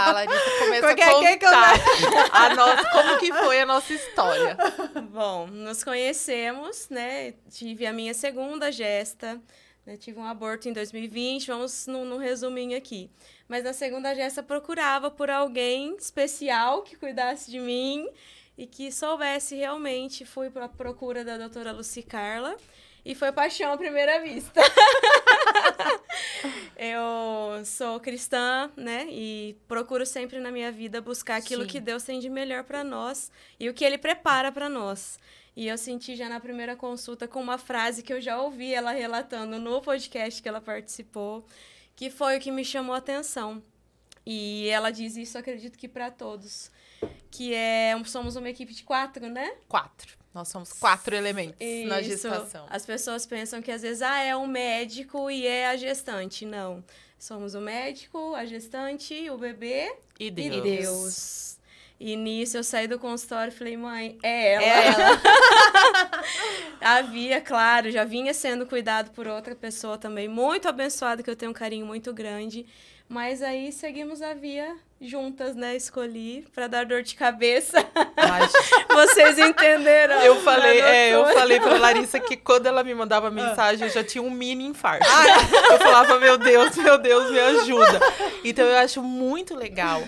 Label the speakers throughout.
Speaker 1: a Larissa começa
Speaker 2: Porque
Speaker 1: a
Speaker 2: quem
Speaker 1: contar como que foi a nossa história.
Speaker 3: Bom, nos conhecemos, né? Tive a minha segunda gesta, né? Tive um aborto em 2020, vamos num resuminho aqui. Mas na segunda gesta procurava por alguém especial que cuidasse de mim e que soubesse realmente. Fui à procura da doutora Lucy Carla e foi paixão à primeira vista. Eu sou cristã, né? E procuro sempre na minha vida buscar aquilo que Deus tem de melhor para nós e o que Ele prepara para nós. E eu senti já na primeira consulta com uma frase que eu já ouvi ela relatando no podcast que ela participou, que foi o que me chamou a atenção. E ela diz isso, acredito que para todos, que somos uma equipe de 4, né?
Speaker 1: 4. Nós somos 4 elementos
Speaker 3: Isso.
Speaker 1: na gestação.
Speaker 3: As pessoas pensam que às vezes é um médico e é a gestante. Não. Somos o médico, a gestante, o bebê
Speaker 1: E Deus.
Speaker 3: e Deus. E nisso eu saí do consultório e falei, mãe, é ela.
Speaker 2: É ela.
Speaker 3: Havia, claro, já vinha sendo cuidado por outra pessoa também, muito abençoada, que eu tenho um carinho muito grande. Mas aí seguimos a via juntas, né? Escolhi para dar dor de cabeça.
Speaker 1: Mas
Speaker 3: Vocês entenderam.
Speaker 1: eu falei pra Larissa que quando ela me mandava mensagem, eu já tinha um mini infarto. Eu falava, meu Deus, me ajuda. Então, eu acho muito legal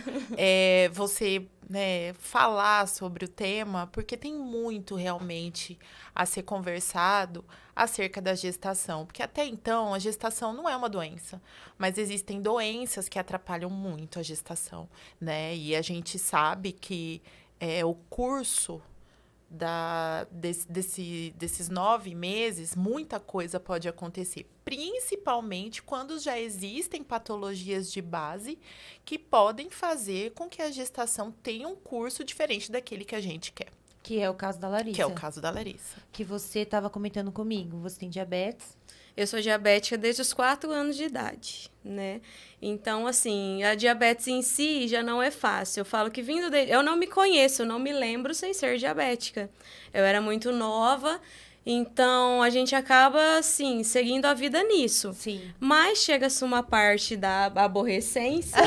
Speaker 1: você, né, falar sobre o tema, porque tem muito realmente a ser conversado acerca da gestação. Porque até então, a gestação não é uma doença, mas existem doenças que atrapalham muito a gestação, né? E a gente sabe que o curso desses 9 meses, muita coisa pode acontecer, principalmente quando já existem patologias de base que podem fazer com que a gestação tenha um curso diferente daquele que a gente quer.
Speaker 2: Que é o caso da Larissa.
Speaker 1: Que é o caso da Larissa.
Speaker 2: Que você estava comentando comigo. Você tem diabetes?
Speaker 3: Eu sou diabética desde os 4 anos de idade, né? Então, assim, a diabetes em si já não é fácil. Eu falo que eu não me conheço, eu não me lembro sem ser diabética. Eu era muito nova, então a gente acaba, assim, seguindo a vida nisso.
Speaker 2: Sim.
Speaker 3: Mas chega-se uma parte da aborrecência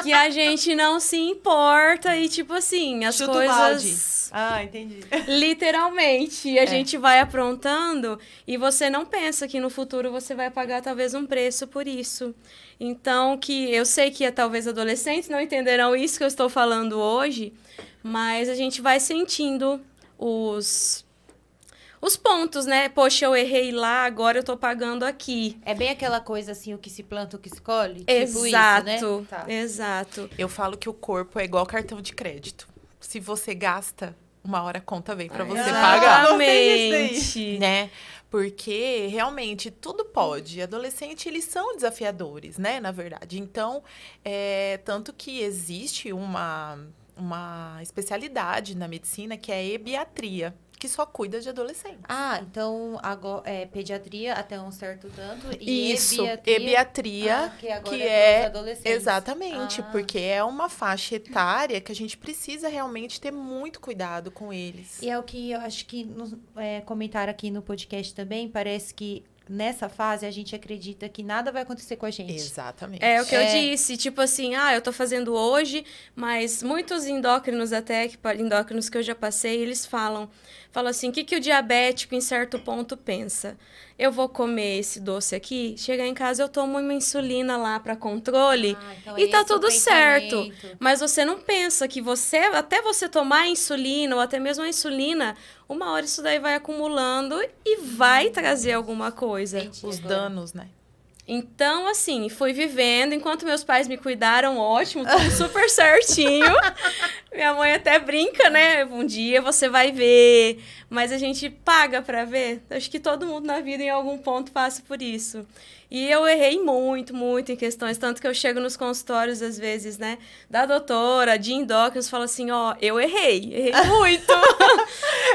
Speaker 3: que a gente não se importa e, tipo assim, as
Speaker 1: Chuta o
Speaker 3: coisas...
Speaker 2: Entendi.
Speaker 3: Literalmente. A gente vai aprontando e você não pensa que no futuro você vai pagar talvez um preço por isso. Então, que eu sei que talvez adolescentes não entenderão isso que eu estou falando hoje, mas a gente vai sentindo os pontos, né? Poxa, eu errei lá, agora eu tô pagando aqui.
Speaker 2: É bem aquela coisa assim, o que se planta, o que se colhe?
Speaker 3: Exato,
Speaker 2: tipo isso, né? Tá.
Speaker 3: Exato.
Speaker 1: Eu falo que o corpo é igual cartão de crédito. Se você gasta, uma hora a conta vem pra você pagar.
Speaker 3: Exatamente.
Speaker 1: Né? Porque, realmente, tudo pode. Adolescente, eles são desafiadores, né? Na verdade. Então, tanto que existe uma especialidade na medicina que é a ebiatria, que só cuida de adolescentes.
Speaker 2: Então agora pediatria até um certo tanto e
Speaker 1: Isso,
Speaker 2: ebiatria,
Speaker 1: que
Speaker 2: agora
Speaker 1: é
Speaker 2: pros adolescentes.
Speaker 1: Exatamente, porque é uma faixa etária que a gente precisa realmente ter muito cuidado com eles.
Speaker 2: E é o que eu acho que comentaram aqui no podcast também, parece que nessa fase a gente acredita que nada vai acontecer com a gente.
Speaker 1: Exatamente.
Speaker 3: É o que eu disse, tipo assim, eu tô fazendo hoje, mas muitos endócrinos endócrinos que eu já passei, eles falam assim, o que o diabético em certo ponto pensa? Eu vou comer esse doce aqui, chegar em casa eu tomo uma insulina lá para controle
Speaker 2: Então
Speaker 3: e tá
Speaker 2: esse é o
Speaker 3: tudo certo.
Speaker 2: pensamento.
Speaker 3: Mas você não pensa que até você tomar a insulina ou até mesmo a insulina, uma hora isso daí vai acumulando e vai trazer alguma coisa.
Speaker 2: Entendi
Speaker 1: Os
Speaker 2: agora.
Speaker 1: danos, né?
Speaker 3: Então, assim, fui vivendo. Enquanto meus pais me cuidaram, ótimo, tudo super certinho. Minha mãe até brinca, né? Um dia você vai ver. Mas a gente paga pra ver. Acho que todo mundo na vida, em algum ponto, passa por isso. E eu errei muito, muito em questões. Tanto que eu chego nos consultórios, às vezes, né? Da doutora, de endócrinos, falo assim, eu errei muito.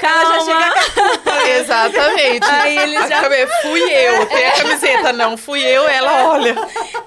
Speaker 3: Calma.
Speaker 2: Já chega
Speaker 1: Exatamente.
Speaker 3: Aí eles já...
Speaker 1: Fui eu. Tem a camiseta, não. Fui eu, ela olha.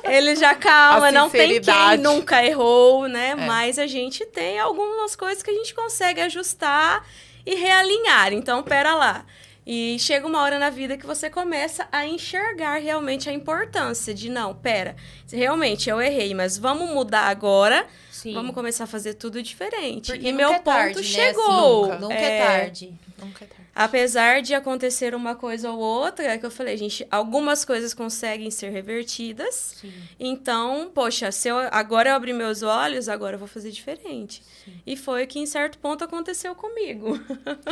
Speaker 3: Ele já calma,
Speaker 1: A
Speaker 3: não tem quem
Speaker 1: sinceridade.
Speaker 3: nunca errou, né? Mas a gente tem algumas coisas que a gente consegue ajustar e realinhar. Então, pera lá. E chega uma hora na vida que você começa a enxergar realmente a importância de, não, pera, realmente eu errei, mas vamos mudar agora,
Speaker 2: Sim.
Speaker 3: vamos começar a fazer tudo diferente.
Speaker 2: Porque
Speaker 3: e
Speaker 2: nunca
Speaker 3: meu
Speaker 2: é
Speaker 3: ponto
Speaker 2: tarde, né?
Speaker 3: chegou.
Speaker 2: Assim, nunca é tarde.
Speaker 1: Nunca é tarde.
Speaker 3: Apesar de acontecer uma coisa ou outra, é que eu falei, gente, algumas coisas conseguem ser revertidas.
Speaker 2: Sim.
Speaker 3: Então, poxa, agora eu abri meus olhos, agora eu vou fazer diferente.
Speaker 2: Sim.
Speaker 3: E foi o que, em certo ponto, aconteceu comigo.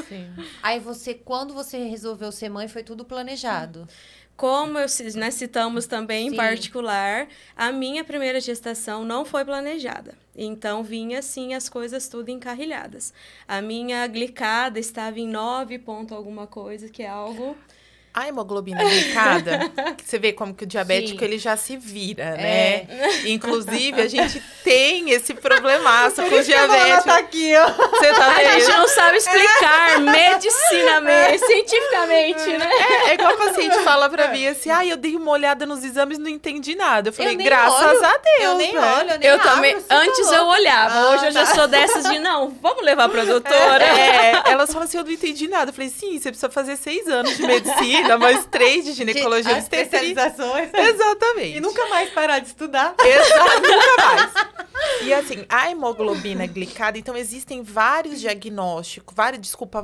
Speaker 1: Sim.
Speaker 2: Aí quando você resolveu ser mãe, foi tudo planejado.
Speaker 3: Como né, citamos também em
Speaker 2: Sim.
Speaker 3: particular, a minha primeira gestação não foi planejada. Então, vinha, assim, as coisas tudo encarrilhadas. A minha glicada estava em 9 ponto alguma coisa, que é algo...
Speaker 1: A hemoglobina glicada, que você vê como que o diabético,
Speaker 2: Sim.
Speaker 1: ele já se vira, né? Inclusive, a gente tem esse problemaço com o diabético.
Speaker 2: Tá aqui, ó.
Speaker 1: Você tá
Speaker 3: A gente
Speaker 1: vendo?
Speaker 3: não sabe explicar medicinamente, cientificamente, né?
Speaker 1: É igual o paciente fala pra mim assim, eu dei uma olhada nos exames e não entendi nada. Eu falei,
Speaker 2: nem
Speaker 1: graças
Speaker 2: olho.
Speaker 1: a Deus,
Speaker 2: Eu nem
Speaker 1: né?
Speaker 2: olho, eu nem
Speaker 3: Eu
Speaker 2: abro,
Speaker 3: também,
Speaker 2: você tá
Speaker 3: antes eu
Speaker 2: louca.
Speaker 3: olhava, hoje eu já
Speaker 2: tá.
Speaker 3: sou dessas de, não, vamos levar pra doutora.
Speaker 1: Elas falam assim, eu não entendi nada. Eu falei, sim, você precisa fazer 6 anos de medicina, mais 3 de ginecologia
Speaker 2: As
Speaker 1: obstetrícia.
Speaker 2: especializações.
Speaker 1: Exatamente.
Speaker 2: E nunca mais parar de estudar.
Speaker 1: Exato, nunca mais. E assim, a hemoglobina glicada, então existem vários diagnósticos,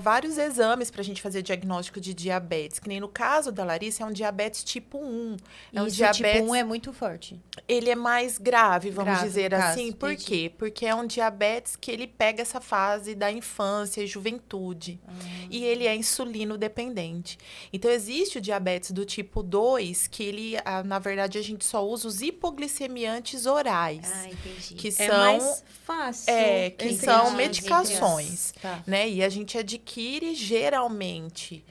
Speaker 1: vários exames pra gente fazer diagnóstico de diabetes, que nem no caso da Larissa, é um diabetes tipo 1. É um
Speaker 2: Isso,
Speaker 1: diabetes,
Speaker 2: tipo 1 é muito forte.
Speaker 1: ele é mais grave, vamos
Speaker 2: Grave,
Speaker 1: dizer
Speaker 2: no caso,
Speaker 1: assim. Por
Speaker 2: entendi.
Speaker 1: quê? Porque é um diabetes que ele pega essa fase da infância e juventude. E ele é insulino dependente. Então, existe o diabetes do tipo 2, que ele, na verdade, a gente só usa os hipoglicemiantes orais.
Speaker 2: Entendi.
Speaker 1: Que
Speaker 3: É
Speaker 1: são,
Speaker 3: mais fácil.
Speaker 1: que
Speaker 3: entre
Speaker 1: são
Speaker 3: aspas.
Speaker 1: medicações,
Speaker 2: Tá.
Speaker 1: né? E a gente adquire geralmente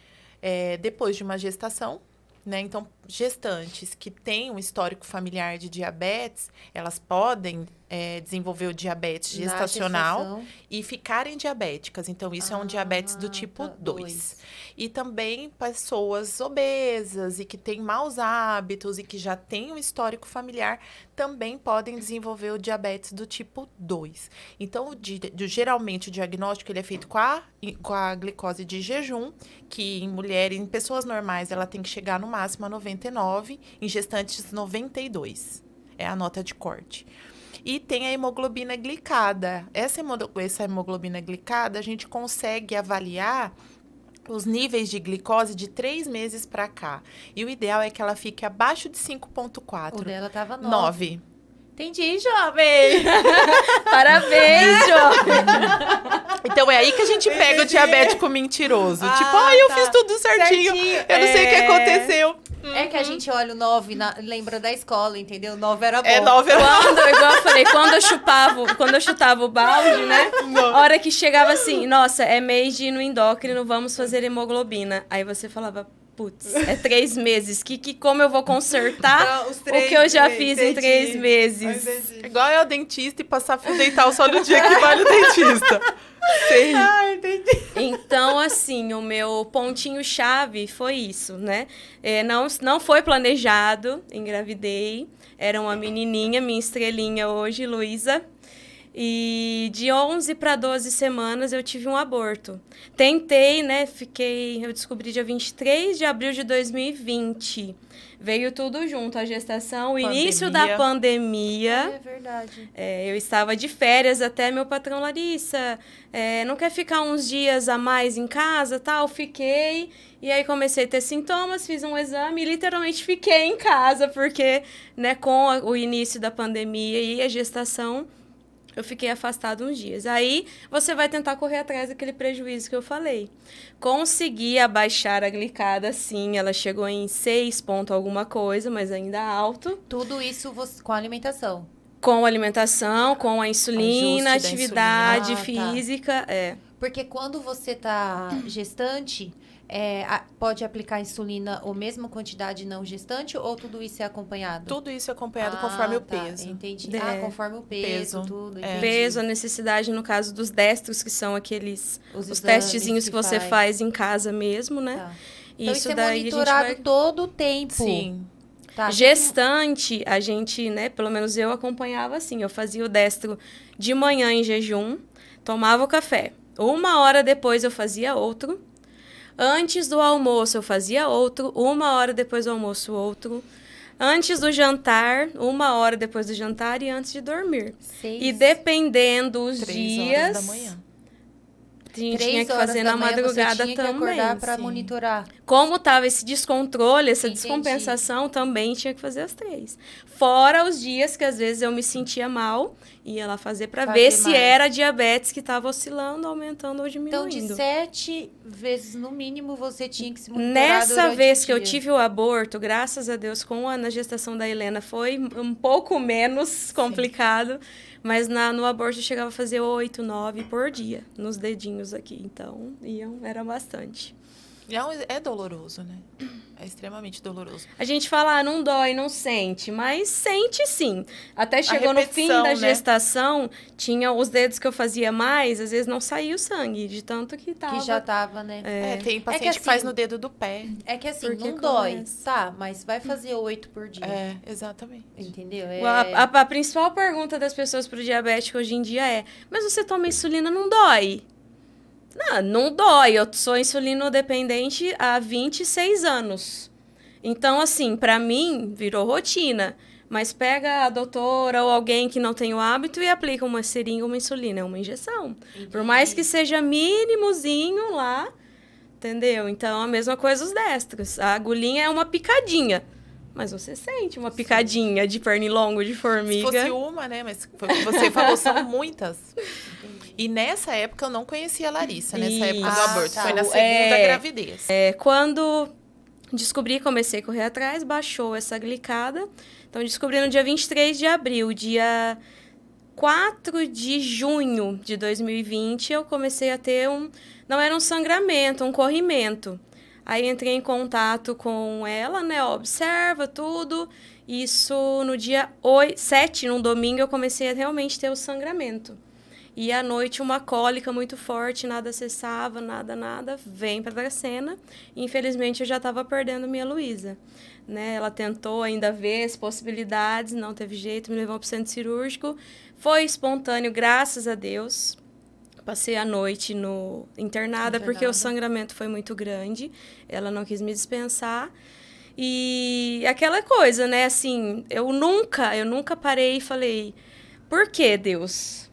Speaker 1: depois de uma gestação, né? Então, gestantes que têm um histórico familiar de diabetes, elas podem desenvolver o diabetes
Speaker 2: Na
Speaker 1: gestacional
Speaker 2: gestação.
Speaker 1: e ficarem diabéticas. Então, isso é um diabetes do tipo
Speaker 2: tá,
Speaker 1: 2. E também pessoas obesas e que têm maus hábitos e que já têm um histórico familiar também podem desenvolver o diabetes do tipo 2. Então, geralmente, o diagnóstico ele é feito com a glicose de jejum, que em pessoas normais, ela tem que chegar no máximo a 99, em gestantes 92. É a nota de corte. E tem a hemoglobina glicada. Essa hemoglobina glicada, a gente consegue avaliar os níveis de glicose de 3 meses para cá. E o ideal é que ela fique abaixo de 5,4.
Speaker 2: O dela tava 9.
Speaker 1: 9.
Speaker 2: Entendi, jovem!
Speaker 3: Parabéns, jovem!
Speaker 1: Então é aí que a gente pega o diabético mentiroso. Tipo, eu
Speaker 2: tá.
Speaker 1: fiz tudo certinho. Eu não sei o que aconteceu.
Speaker 2: É que a gente olha o 9, lembra da escola, entendeu? 9 era bom.
Speaker 1: É 9
Speaker 3: Igual eu falei, quando eu chutava o balde, né? A hora que chegava assim, nossa, é mês de ir no endócrino, vamos fazer hemoglobina. Aí você falava, putz, é 3 meses. Como eu vou consertar
Speaker 2: Os
Speaker 3: o que eu já fiz em 3
Speaker 2: entendi.
Speaker 3: meses?
Speaker 2: Entendi.
Speaker 1: Igual é o dentista e passar fio dental só no dia que vai no dentista. Sei.
Speaker 2: Entendi.
Speaker 3: Então, assim, o meu pontinho-chave foi isso, né? Não foi planejado, engravidei. Era uma menininha, minha estrelinha hoje, Luísa. E de 11 para 12 semanas eu tive um aborto. Tentei, né? Eu descobri dia 23 de abril de 2020. Veio tudo junto, a gestação, o início da pandemia.
Speaker 2: É verdade.
Speaker 3: Eu estava de férias até meu patrão, Larissa, não quer ficar uns dias a mais em casa, tal? Fiquei, e aí comecei a ter sintomas, fiz um exame e literalmente fiquei em casa, porque, né, com o início da pandemia e a gestação, eu fiquei afastada uns dias. Aí, você vai tentar correr atrás daquele prejuízo que eu falei. Consegui abaixar a glicada, sim. Ela chegou em 6 ponto alguma coisa, mas ainda alto.
Speaker 2: Tudo isso com a alimentação.
Speaker 3: Com a alimentação, com a insulina,
Speaker 1: Ajuste da
Speaker 3: atividade
Speaker 2: insulina.
Speaker 3: física.
Speaker 2: Porque quando você tá gestante, pode aplicar insulina ou mesma quantidade não gestante ou tudo isso é acompanhado?
Speaker 1: Tudo isso é acompanhado conforme o peso.
Speaker 2: Entendi.
Speaker 3: Conforme
Speaker 2: o peso. Tudo. Entendi.
Speaker 3: Peso, a necessidade, no caso dos destros, que são aqueles
Speaker 2: Os exames
Speaker 3: testezinhos que você faz em casa mesmo, né?
Speaker 2: Tá. Então, isso é
Speaker 3: daí
Speaker 2: monitorado todo o tempo.
Speaker 1: Sim.
Speaker 2: Tá.
Speaker 3: Gestante, a gente, né, pelo menos eu acompanhava assim, eu fazia o destro de manhã em jejum, tomava o café. 1 hora depois eu fazia outro. Antes do almoço eu fazia outro, 1 hora depois do almoço outro. Antes do jantar, 1 hora depois do jantar e antes de dormir.
Speaker 2: 6,
Speaker 3: E dependendo os
Speaker 1: 3 horas
Speaker 3: dias,
Speaker 1: da manhã.
Speaker 3: a gente tinha que fazer na madrugada
Speaker 2: você tinha
Speaker 3: também.
Speaker 2: que acordar para
Speaker 1: sim.
Speaker 2: monitorar.
Speaker 3: Como tava esse descontrole, essa
Speaker 2: Entendi.
Speaker 3: descompensação, também tinha que fazer as 3. Fora os dias que às vezes eu me sentia mal, ia lá fazer para
Speaker 2: Fazer
Speaker 3: ver se
Speaker 2: mais.
Speaker 3: era diabetes que estava oscilando, aumentando ou diminuindo.
Speaker 2: Então, de 7 vezes no mínimo, você tinha que se monitorar
Speaker 3: Nessa
Speaker 2: durante
Speaker 3: vez
Speaker 2: o
Speaker 3: que eu
Speaker 2: dia.
Speaker 3: tive o aborto, graças a Deus, na gestação da Helena, foi um pouco menos complicado. Mas no aborto eu chegava a fazer 8, 9 por dia, nos dedinhos aqui. Então, era bastante.
Speaker 1: É doloroso, né? É extremamente doloroso.
Speaker 3: A gente fala, não dói, não sente, mas sente sim. Até chegou no fim
Speaker 1: repetição,
Speaker 3: da
Speaker 1: né?
Speaker 3: gestação, tinha os dedos que eu fazia mais, às vezes não saía o sangue, de tanto que tava.
Speaker 2: Que já tava, né?
Speaker 1: Tem paciente que
Speaker 2: assim,
Speaker 1: faz no dedo do pé.
Speaker 2: É que assim,
Speaker 3: Porque
Speaker 2: não dói,
Speaker 3: começa.
Speaker 2: tá? Mas vai fazer 8 por dia.
Speaker 1: Exatamente.
Speaker 2: Entendeu?
Speaker 3: A principal pergunta das pessoas pro diabético hoje em dia é: mas você toma insulina, não dói? Não dói. Eu sou insulino dependente há 26 anos. Então, assim, pra mim, virou rotina. Mas pega a doutora ou alguém que não tem o hábito e aplica uma seringa, uma insulina. É uma injeção. Por mais que seja mínimozinho lá, entendeu? Então, a mesma coisa os destros. A agulhinha é uma picadinha. Mas você sente uma picadinha de pernilongo, de
Speaker 1: Se
Speaker 3: formiga.
Speaker 1: fosse uma, né? Mas foi o que você falou, são muitas. E nessa época eu não conhecia a Larissa, nessa época do aborto.
Speaker 2: tá.
Speaker 1: Foi na segunda gravidez.
Speaker 3: Quando descobri, comecei a correr atrás, baixou essa glicada. Então, descobri no dia 23 de abril. Dia 4 de junho de 2020, eu comecei a ter não era um sangramento, um corrimento. Aí, entrei em contato com ela, né? Observa tudo. Isso no dia 7, num domingo, eu comecei a realmente ter o sangramento. E à noite, uma cólica muito forte, nada cessava, nada, vem para a Dracena. Infelizmente, eu já estava perdendo minha Luísa. Né? Ela tentou ainda ver as possibilidades, não teve jeito, me levou para o centro cirúrgico. Foi espontâneo, graças a Deus. Passei a noite internada porque o sangramento foi muito grande. Ela não quis me dispensar. E aquela coisa, né? Assim, eu nunca parei e falei, por que, Deus?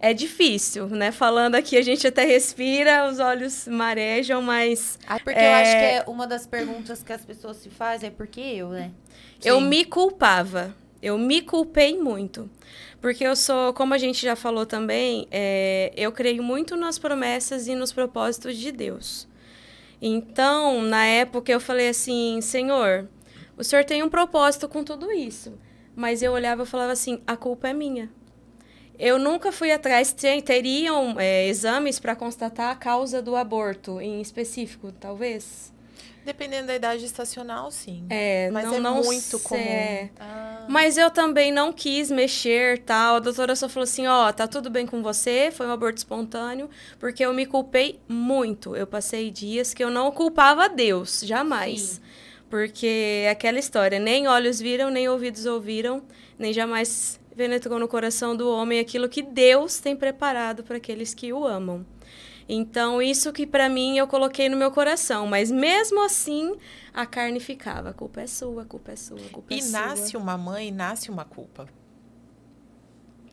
Speaker 3: É difícil, né? Falando aqui, a gente até respira, os olhos marejam, mas...
Speaker 2: Porque eu acho que é uma das perguntas que as pessoas se fazem, é por que eu, né?
Speaker 3: Eu me culpava. Eu me culpei muito. Porque eu sou, como a gente já falou também, eu creio muito nas promessas e nos propósitos de Deus. Então, na época, eu falei assim, Senhor, o Senhor tem um propósito com tudo isso. Mas eu olhava e falava assim, a culpa é minha. Eu nunca fui atrás, teriam exames para constatar a causa do aborto, em específico, talvez?
Speaker 1: Dependendo da idade gestacional, sim. Mas
Speaker 3: não
Speaker 1: muito comum.
Speaker 3: Mas eu também não quis mexer, tal. A doutora só falou assim, tá tudo bem com você, foi um aborto espontâneo, porque eu me culpei muito. Eu passei dias que eu não culpava a Deus, jamais. Sim. Porque aquela história, nem olhos viram, nem ouvidos ouviram, nem jamais penetrou no coração do homem aquilo que Deus tem preparado para aqueles que o amam. Então, isso que para mim eu coloquei no meu coração. Mas mesmo assim, a carne ficava. A culpa é sua, a culpa é sua, a culpa é sua.
Speaker 1: E nasce uma mãe, nasce uma culpa.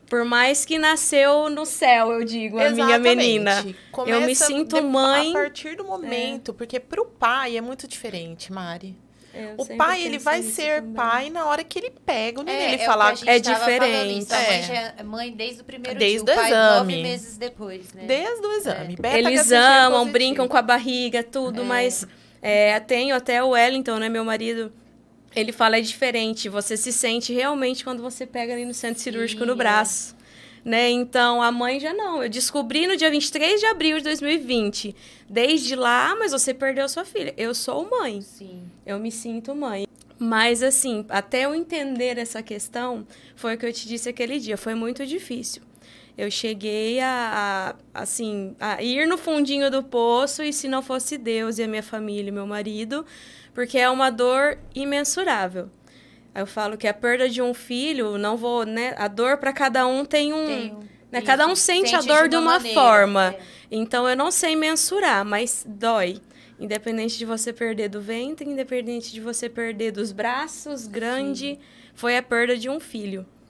Speaker 3: Por mais que nasceu no céu, eu digo, a minha menina. Eu me sinto mãe.
Speaker 1: A partir do momento, porque pro pai é muito diferente, Mari. O pai, ele vai ser pai na hora que ele pega o neném. Ele fala,
Speaker 2: é
Speaker 3: diferente.
Speaker 2: A mãe já é mãe desde o primeiro
Speaker 1: desde
Speaker 2: dia.
Speaker 1: O
Speaker 2: pai
Speaker 1: exame.
Speaker 2: 9 meses depois, né?
Speaker 1: Desde o exame.
Speaker 3: Eles amam, brincam com a barriga, tudo, mas tenho até o Wellington, né, meu marido, ele fala, é diferente. Você se sente realmente quando você pega ali no centro cirúrgico no braço. Né? Então, a mãe já não. Eu descobri no dia 23 de abril de 2020. Desde lá, mas você perdeu sua filha. Eu sou mãe.
Speaker 2: Sim.
Speaker 3: Eu me sinto mãe. Mas, assim, até eu entender essa questão, foi o que eu te disse aquele dia. Foi muito difícil. Eu cheguei a ir no fundinho do poço e se não fosse Deus e a minha família e meu marido, porque é uma dor imensurável. Eu falo que a perda de um filho, não vou, né? A dor para cada um tem né? Cada um sente a dor de uma forma. Então, eu não sei mensurar, mas dói. Independente de você perder do ventre, independente de você perder dos braços, grande, foi a perda de um filho.